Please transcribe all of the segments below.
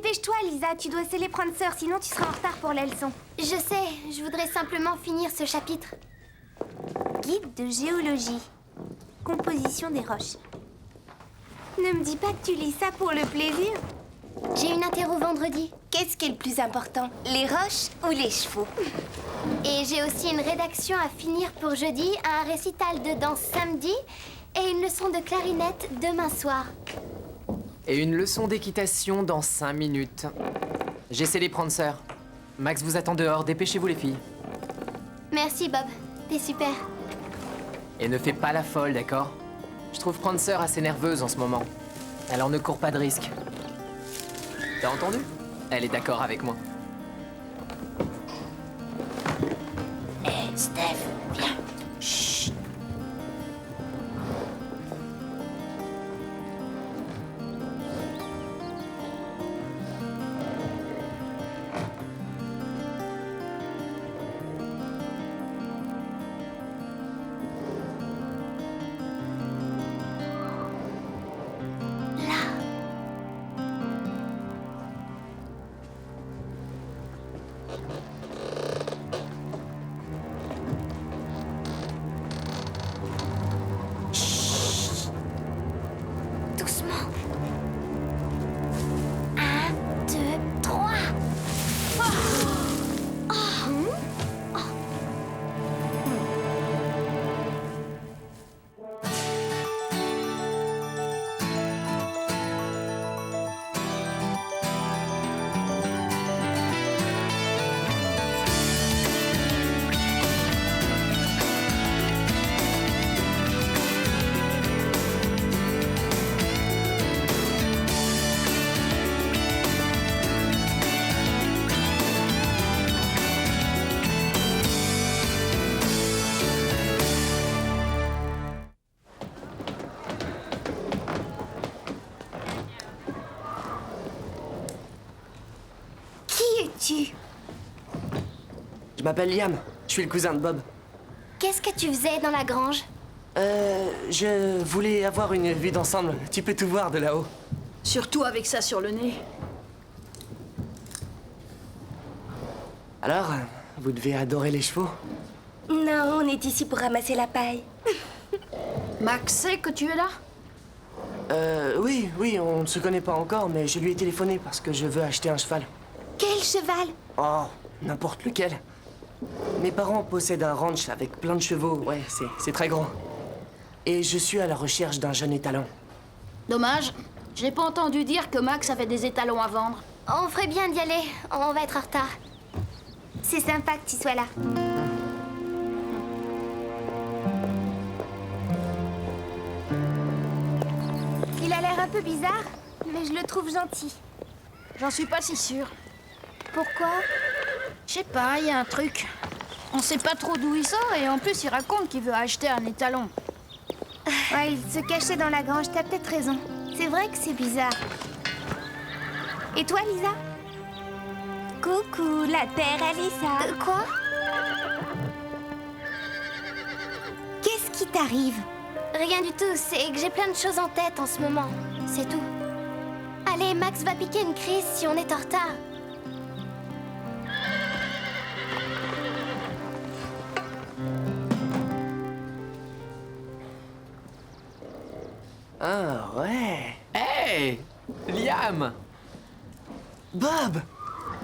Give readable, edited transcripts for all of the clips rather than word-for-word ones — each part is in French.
Dépêche-toi, Lisa, tu dois sceller Prancer, sinon tu seras en retard pour la leçon. Je sais, je voudrais simplement finir ce chapitre. Guide de géologie. Composition des roches. Ne me dis pas que tu lis ça pour le plaisir. J'ai une interro vendredi. Qu'est-ce qui est le plus important, les roches ou les chevaux? Et j'ai aussi une rédaction à finir pour jeudi, un récital de danse samedi et une leçon de clarinette demain soir. Et une leçon d'équitation dans 5 minutes. J'ai scellé Prancer. Max vous attend dehors, dépêchez-vous les filles. Merci Bob, t'es super. Et ne fais pas la folle, d'accord? Je trouve Prancer assez nerveuse en ce moment. Alors ne cours pas de risque. T'as entendu? Elle est d'accord avec moi. Hé, Steph, viens. Chut. Doucement. 1, 2, 3. Qui es-tu? Je m'appelle Liam, je suis le cousin de Bob. Qu'est-ce que tu faisais dans la grange? Je voulais avoir une vue d'ensemble. Tu peux tout voir de là-haut. Surtout avec ça sur le nez. Alors, vous devez adorer les chevaux. Non, on est ici pour ramasser la paille. Max sait que tu es là? Oui, on ne se connaît pas encore, mais je lui ai téléphoné parce que je veux acheter un cheval. Quel cheval? Oh, n'importe lequel. Mes parents possèdent un ranch avec plein de chevaux, ouais, c'est très grand. Et je suis à la recherche d'un jeune étalon. Dommage, j'ai pas entendu dire que Max avait des étalons à vendre. On ferait bien d'y aller, on va être en retard. C'est sympa que tu sois là. Il a l'air un peu bizarre, mais je le trouve gentil. J'en suis pas si sûre. Pourquoi? Je sais pas, il y a un truc. On sait pas trop d'où il sort et en plus il raconte qu'il veut acheter un étalon. Ouais, il se cachait dans la grange, t'as peut-être raison. C'est vrai que c'est bizarre. Et toi, Lisa? Coucou, la terre à Lisa. Quoi? Qu'est-ce qui t'arrive? Rien du tout, c'est que j'ai plein de choses en tête en ce moment. C'est tout. Allez, Max va piquer une crise si on est en retard. Ah ouais. Hey! Liam! Bob!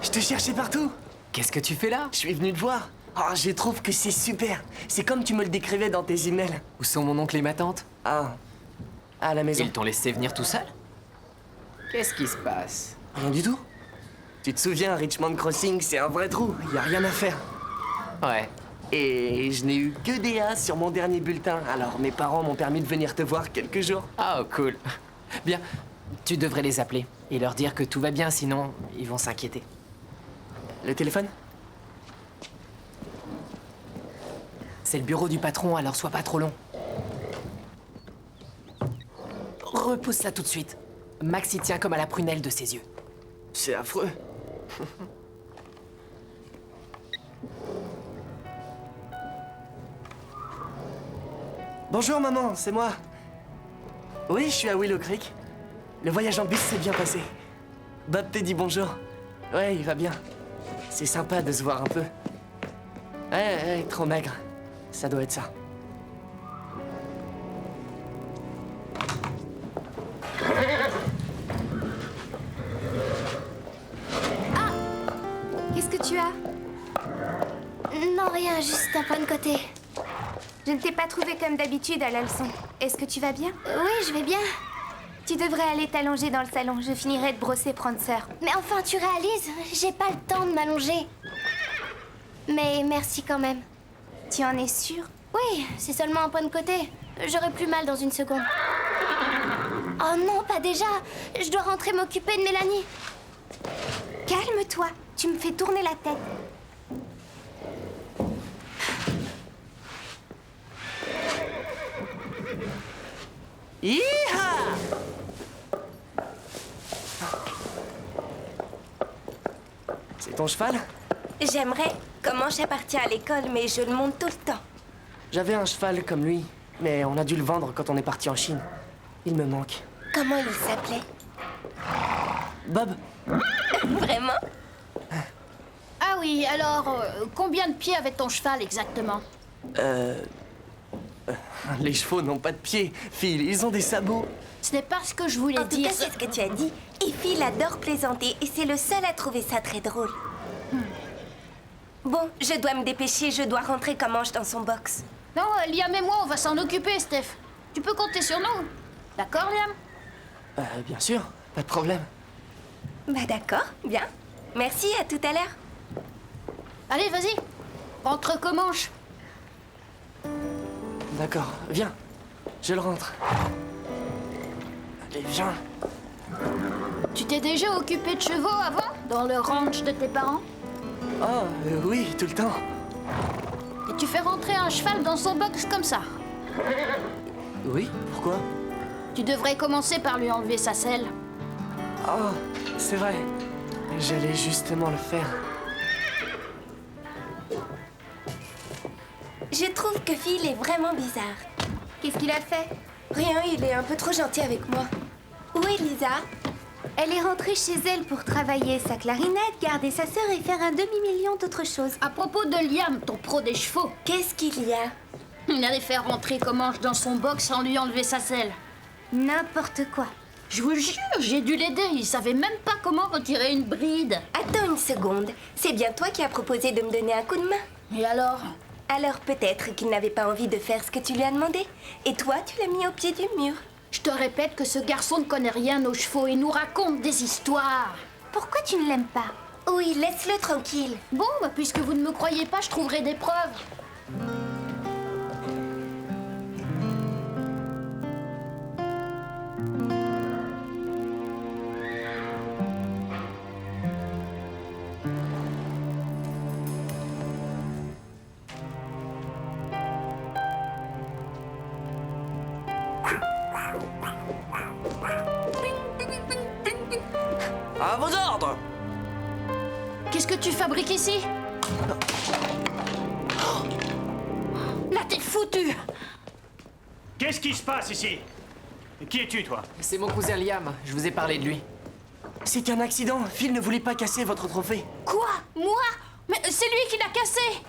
Je te cherchais partout. Qu'est-ce que tu fais là? Je suis venu te voir. Ah, je trouve que c'est super. C'est comme tu me le décrivais dans tes emails. Où sont mon oncle et ma tante? Ah, à la maison. Ils t'ont laissé venir tout seul? Qu'est-ce qui se passe? Rien du tout. Tu te souviens, Richmond Crossing, c'est un vrai trou. Y a rien à faire. Ouais. Et je n'ai eu que des A sur mon dernier bulletin. Alors mes parents m'ont permis de venir te voir quelques jours. Oh, cool. Bien, tu devrais les appeler et leur dire que tout va bien, sinon ils vont s'inquiéter. Le téléphone? C'est le bureau du patron, alors sois pas trop long. Repose ça tout de suite. Max y tient comme à la prunelle de ses yeux. C'est affreux. Bonjour maman, c'est moi. Oui, je suis à Willow Creek. Le voyage en bus s'est bien passé. Bob te dit bonjour. Ouais, il va bien. C'est sympa de se voir un peu. Ouais, trop maigre. Ça doit être ça. Qu'est-ce que tu as? Non, rien, juste un point de côté. Je ne t'ai pas trouvé comme d'habitude à la leçon. Est-ce que tu vas bien? Oui, je vais bien. Tu devrais aller t'allonger dans le salon. Je finirai de brosser Prancer. Mais enfin, tu réalises, j'ai pas le temps de m'allonger. Mais merci quand même. Tu en es sûre? Oui, c'est seulement un point de côté. J'aurai plus mal dans une seconde. Oh non, pas déjà. Je dois rentrer m'occuper de Mélanie. Calme-toi. Tu me fais tourner la tête. Hi-ha! C'est ton cheval? J'aimerais. Comment j'appartiens à l'école, mais je le monte tout le temps. J'avais un cheval comme lui, mais on a dû le vendre quand on est parti en Chine. Il me manque. Comment il s'appelait? Bob, Vraiment? Ah oui, alors, combien de pieds avait ton cheval exactement? les chevaux n'ont pas de pieds. Phil, ils ont des sabots. Ce n'est pas ce que je voulais En tout dire. cas, c'est ce que tu as dit. Et Phil adore plaisanter et c'est le seul à trouver ça très drôle. Bon, je dois me dépêcher, je dois rentrer comme Ange dans son box. Non, Liam et moi, on va s'en occuper, Steph. Tu peux compter sur nous. D'accord, Liam? Bien sûr, pas de problème. Bah d'accord, bien. Merci, à tout à l'heure. Allez, vas-y. Rentre Comanche. D'accord, viens. Je le rentre. Allez, viens. Tu t'es déjà occupé de chevaux avant, dans le ranch de tes parents? Oh, oui, tout le temps. Et tu fais rentrer un cheval dans son box comme ça? Oui, pourquoi? Tu devrais commencer par lui enlever sa selle. Oh, c'est vrai. J'allais justement le faire. Je trouve que Phil est vraiment bizarre. Qu'est-ce qu'il a fait? Rien, il est un peu trop gentil avec moi. Où est Lisa? Elle est rentrée chez elle pour travailler sa clarinette, garder sa sœur et faire un demi-million d'autres choses. À propos de Liam, ton pro des chevaux, Qu'est-ce qu'il y a? il allait faire rentrer Comanche dans son box sans lui enlever sa selle. N'importe quoi. Je vous jure, j'ai dû l'aider. Il savait même pas comment retirer une bride. Attends une seconde. C'est bien toi qui as proposé de me donner un coup de main. Et alors? Alors peut-être qu'il n'avait pas envie de faire ce que tu lui as demandé. Et toi, tu l'as mis au pied du mur. Je te répète que ce garçon ne connaît rien aux chevaux et nous raconte des histoires. Pourquoi tu ne l'aimes pas? Oui, laisse-le tranquille. Bon, bah, puisque vous ne me croyez pas, je trouverai des preuves. À vos ordres! Qu'est-ce que tu fabriques ici? Là, t'es foutu! Qu'est-ce qui se passe ici? Qui es-tu, toi? C'est mon cousin Liam, je vous ai parlé de lui. C'est un accident. Phil ne voulait pas casser votre trophée. Quoi? Moi? Mais c'est lui qui l'a cassé!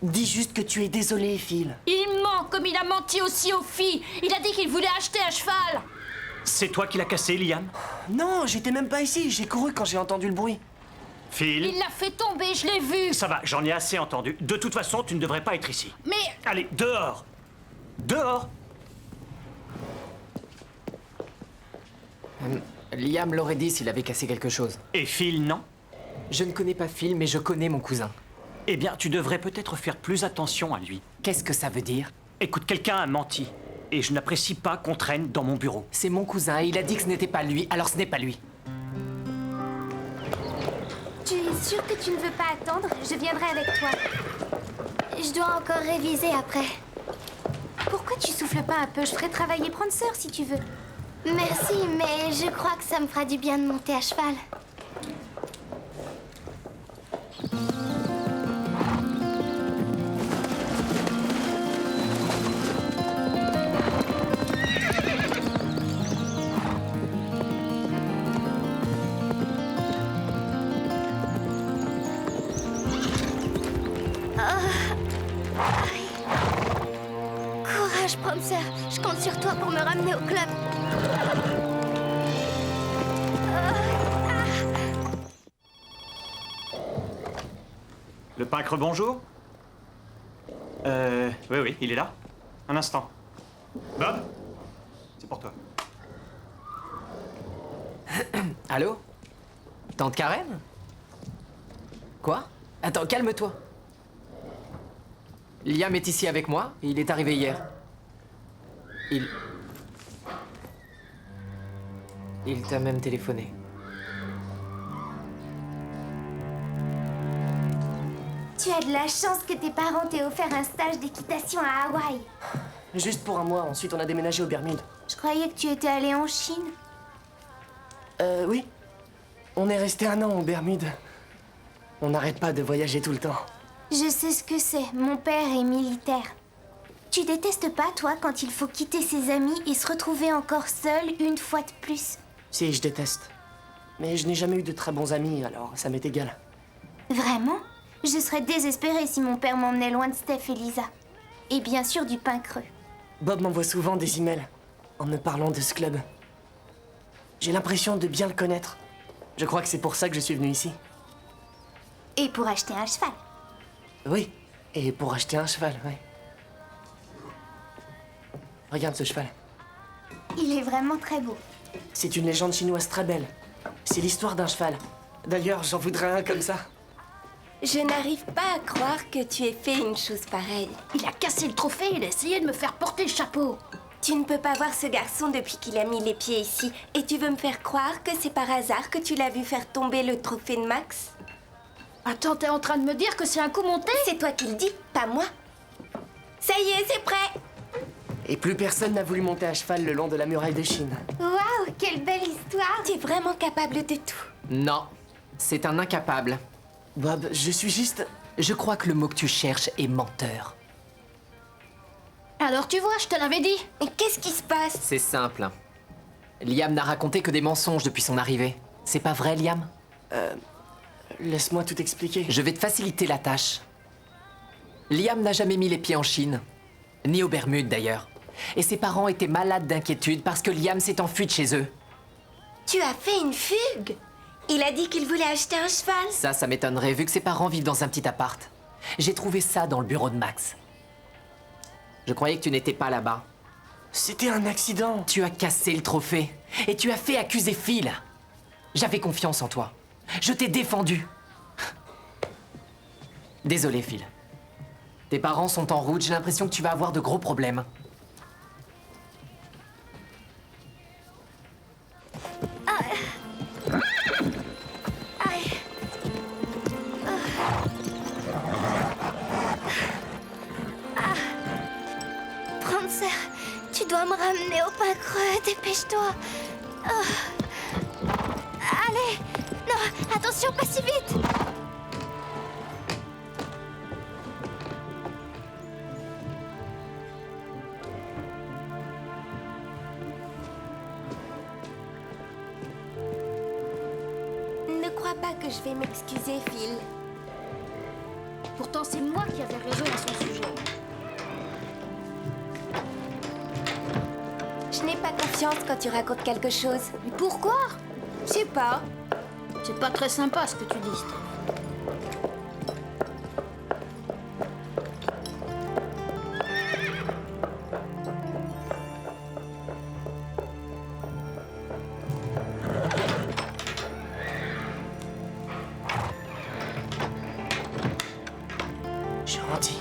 Dis juste que tu es désolé, Phil. Il ment comme il a menti aussi aux filles. Il a dit qu'il voulait acheter un cheval. C'est toi qui l'as cassé, Liam? Non, j'étais même pas ici. J'ai couru quand j'ai entendu le bruit. Phil? Il l'a fait tomber, je l'ai vu. Ça va, j'en ai assez entendu. De toute façon, tu ne devrais pas être ici. Mais Allez, dehors! Dehors! Liam l'aurait dit s'il avait cassé quelque chose. Et Phil, non? Je ne connais pas Phil, mais je connais mon cousin. Eh bien, tu devrais peut-être faire plus attention à lui. Qu'est-ce que ça veut dire? Écoute, quelqu'un a menti. Et je n'apprécie pas qu'on traîne dans mon bureau. C'est mon cousin et il a dit que ce n'était pas lui, alors ce n'est pas lui. Tu es sûr que tu ne veux pas attendre? Je viendrai avec toi. Je dois encore réviser après. Pourquoi tu souffles pas un peu? Je ferai travailler Prancer si tu veux. Merci, mais je crois que ça me fera du bien de monter à cheval. Prancer, je compte sur toi pour me ramener au club. Le pâquereux, bonjour. Oui, il est là. Un instant. Bob, c'est pour toi. Allô? Tante Karen? Quoi? Attends, calme-toi. Liam est ici avec moi, il est arrivé hier. Il t'a même téléphoné. Tu as de la chance que tes parents t'aient offert un stage d'équitation à Hawaï. Juste pour un mois, ensuite on a déménagé aux Bermudes. Je croyais que tu étais allé en Chine. Oui. On est resté un an aux Bermudes. On n'arrête pas de voyager tout le temps. Je sais ce que c'est. Mon père est militaire. Tu détestes pas, toi, quand il faut quitter ses amis et se retrouver encore seul une fois de plus? Si, je déteste. Mais je n'ai jamais eu de très bons amis, alors ça m'est égal. Vraiment? Je serais désespérée si mon père m'emmenait loin de Steph et Lisa. Et bien sûr du pain creux. Bob m'envoie souvent des emails en me parlant de ce club. J'ai l'impression de bien le connaître. Je crois que c'est pour ça que je suis venu ici. Et pour acheter un cheval. Oui, et pour acheter un cheval, oui. Regarde ce cheval. Il est vraiment très beau. C'est une légende chinoise très belle. C'est l'histoire d'un cheval. D'ailleurs, j'en voudrais un comme ça. Je n'arrive pas à croire que tu aies fait une chose pareille. Il a cassé le trophée, il a essayé de me faire porter le chapeau. Tu ne peux pas voir ce garçon depuis qu'il a mis les pieds ici. Et tu veux me faire croire que c'est par hasard que tu l'as vu faire tomber le trophée de Max? Attends, t'es en train de me dire que c'est un coup monté? C'est toi qui le dis, pas moi. Ça y est, c'est prêt. Et plus personne n'a voulu monter à cheval le long de la muraille de Chine. Waouh, quelle belle histoire! Tu es vraiment capable de tout. Non, c'est un incapable. Bob, je suis juste... Je crois que le mot que tu cherches est menteur. Alors tu vois, je te l'avais dit. Et qu'est-ce qui se passe? C'est simple. Liam n'a raconté que des mensonges depuis son arrivée. C'est pas vrai, Liam? Laisse-moi tout expliquer. Je vais te faciliter la tâche. Liam n'a jamais mis les pieds en Chine. Ni aux Bermudes, d'ailleurs. Et ses parents étaient malades d'inquiétude parce que Liam s'est enfui de chez eux. Tu as fait une fugue? Il a dit qu'il voulait acheter un cheval. Ça m'étonnerait vu que ses parents vivent dans un petit appart. J'ai trouvé ça dans le bureau de Max. Je croyais que tu n'étais pas là-bas. C'était un accident. Tu as cassé le trophée. Et tu as fait accuser Phil. J'avais confiance en toi. Je t'ai défendu. Désolé, Phil. Tes parents sont en route, j'ai l'impression que tu vas avoir de gros problèmes. Prancer, tu dois me ramener au pain creux, dépêche-toi. Allez, non, attention, pas si vite. Ne crois pas que je vais m'excuser, Phil. Pourtant, c'est moi qui avais raison à son sujet. Je n'ai pas confiance quand tu racontes quelque chose. Mais pourquoi? Je sais pas. C'est pas très sympa ce que tu dis, Steph. Gentil.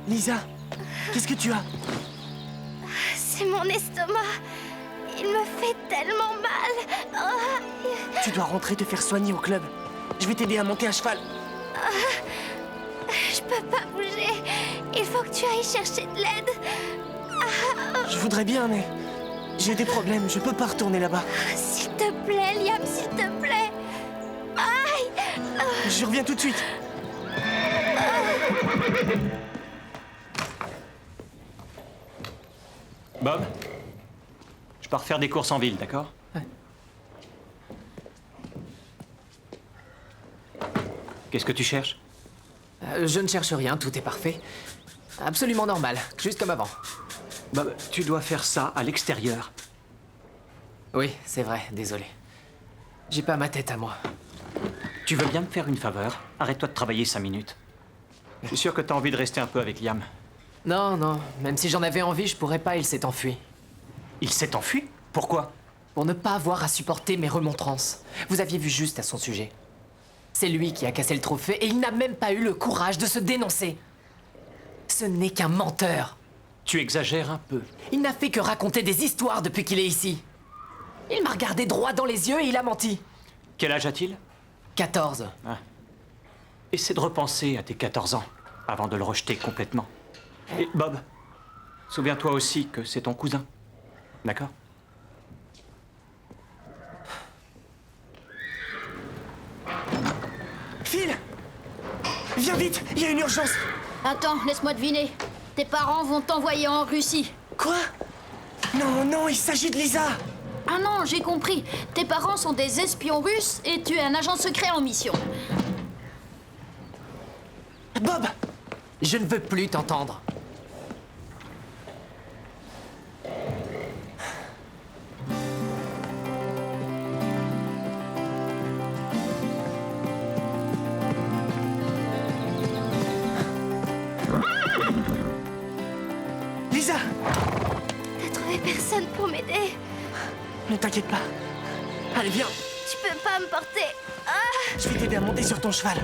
Lisa, qu'est-ce que tu as? C'est mon estomac. Il me fait tellement mal. Oh. Tu dois rentrer te faire soigner au club. Je vais t'aider à monter à cheval. Je peux pas bouger. Il faut que tu ailles chercher de l'aide. Je voudrais bien, mais j'ai des problèmes. Je peux pas retourner là-bas. S'il te plaît, Liam, s'il te plaît. Aïe. Je reviens tout de suite. Bob, je pars faire des courses en ville, d'accord? Qu'est-ce que tu cherches? Je ne cherche rien, tout est parfait. Absolument normal, juste comme avant. Bob, tu dois faire ça à l'extérieur. Oui, c'est vrai, désolé. J'ai pas ma tête à moi. Tu veux bien me faire une faveur? Arrête-toi de travailler 5 minutes. Je suis sûr que t'as envie de rester un peu avec Liam. Non, non, même si j'en avais envie, je pourrais pas, il s'est enfui. Il s'est enfui? Pourquoi? Pour ne pas avoir à supporter mes remontrances. Vous aviez vu juste à son sujet. C'est lui qui a cassé le trophée et il n'a même pas eu le courage de se dénoncer. Ce n'est qu'un menteur. Tu exagères un peu. Il n'a fait que raconter des histoires depuis qu'il est ici. Il m'a regardé droit dans les yeux et il a menti. Quel âge a-t-il? 14. Ah. Essaie de repenser à tes 14 ans avant de le rejeter complètement. Et Bob, souviens-toi aussi que c'est ton cousin. D'accord? Phil! Viens vite, il y a une urgence. Attends, laisse-moi deviner. Tes parents vont t'envoyer en Russie. Quoi? Non, non, il s'agit de Lisa. Ah non, j'ai compris. Tes parents sont des espions russes et tu es un agent secret en mission. Bob! Je ne veux plus t'entendre. Lisa! T'as trouvé personne pour m'aider. Ne t'inquiète pas. Allez, viens, Tu peux pas me porter. Ah. je vais t'aider à monter sur ton cheval.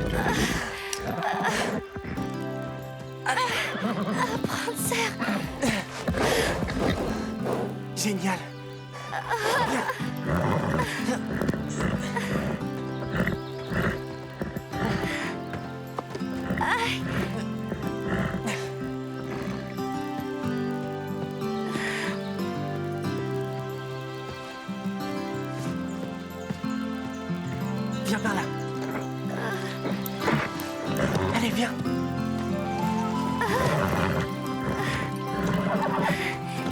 Prancer. Génial. Viens par là. Allez, viens.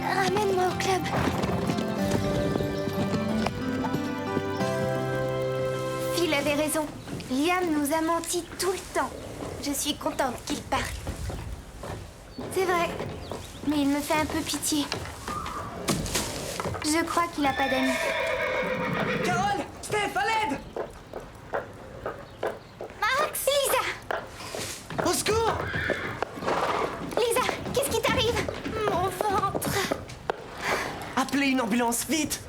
Ramène-moi au club. Phil avait raison. Liam nous a menti tout le temps. Je suis contente qu'il parte. C'est vrai, mais il me fait un peu pitié. Je crois qu'il a pas d'amis. Carole! Steph, à l'aide! Max! Lisa! Au secours! Lisa, qu'est-ce qui t'arrive? Mon ventre. Appelez une ambulance, vite!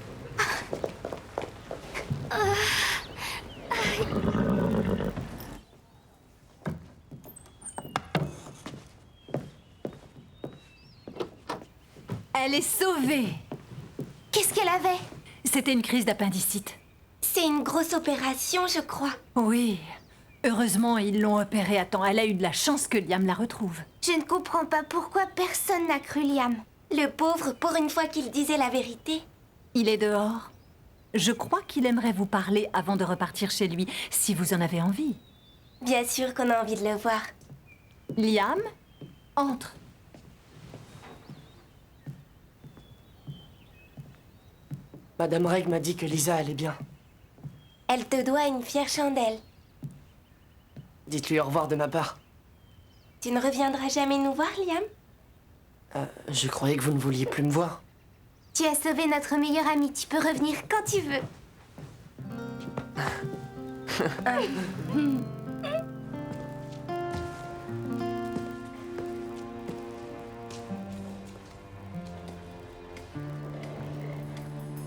Elle est sauvée. Qu'est-ce qu'elle avait? C'était une crise d'appendicite. C'est une grosse opération, je crois. Oui. Heureusement, ils l'ont opérée à temps. Elle a eu de la chance que Liam la retrouve. Je ne comprends pas pourquoi personne n'a cru Liam. Le pauvre, pour une fois qu'il disait la vérité. Il est dehors. Je crois qu'il aimerait vous parler avant de repartir chez lui, si vous en avez envie. Bien sûr qu'on a envie de le voir. Liam, entre. Madame Reg m'a dit que Lisa allait bien. Elle te doit une fière chandelle. Dites-lui au revoir de ma part. Tu ne reviendras jamais nous voir, Liam? Je croyais que vous ne vouliez plus me voir. Tu as sauvé notre meilleur ami. Tu peux revenir quand tu veux.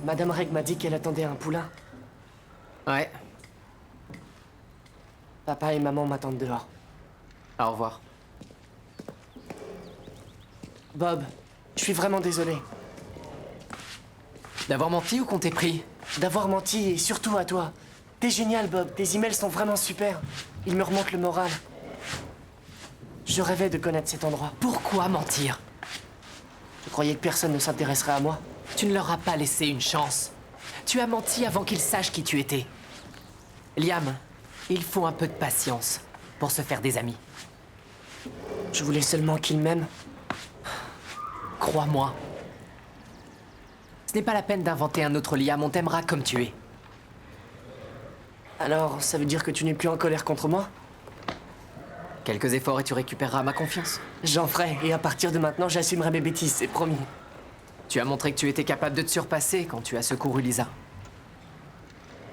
Madame Reg m'a dit qu'elle attendait un poulain. Ouais, Papa et maman m'attendent dehors. au revoir. Bob, je suis vraiment désolé. D'avoir menti ou qu'on t'ait pris? D'avoir menti et surtout à toi. T'es génial, Bob. Tes emails sont vraiment super. Ils me remontent le moral. Je rêvais de connaître cet endroit. Pourquoi mentir? Je croyais que personne ne s'intéresserait à moi. Tu ne leur as pas laissé une chance. Tu as menti avant qu'ils sachent qui tu étais. Liam, il faut un peu de patience pour se faire des amis. Je voulais seulement qu'ils m'aiment. Crois-moi. Ce n'est pas la peine d'inventer un autre Liam, on t'aimera comme tu es. Alors, ça veut dire que tu n'es plus en colère contre moi? Quelques efforts et tu récupéreras ma confiance. J'en ferai, et à partir de maintenant, j'assumerai mes bêtises, c'est promis. Tu as montré que tu étais capable de te surpasser quand tu as secouru Lisa.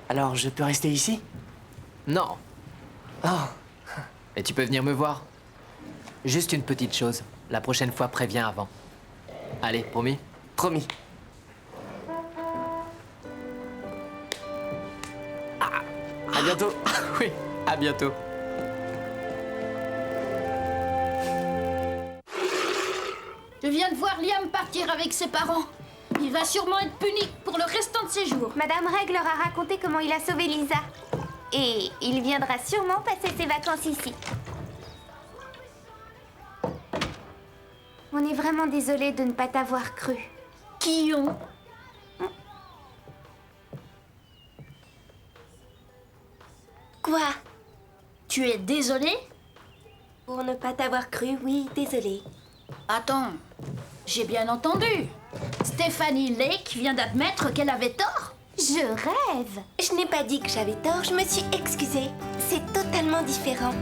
Alors, je peux rester ici? Non. Oh, Et tu peux venir me voir. Juste une petite chose. La prochaine fois, préviens avant. Allez, promis? promis. À bientôt. Oui, à bientôt. Je viens de voir Liam partir avec ses parents. Il va sûrement être puni pour le restant de ses jours. Madame Reg leur a raconté comment il a sauvé Lisa. Et il viendra sûrement passer ses vacances ici. On est vraiment désolé de ne pas t'avoir cru. Qui ont? Quoi? Tu es désolé? Pour ne pas t'avoir cru, oui, désolé. Attends, j'ai bien entendu. Stephanie Lake vient d'admettre qu'elle avait tort. Je rêve. Je n'ai pas dit que j'avais tort, je me suis excusée. C'est totalement différent.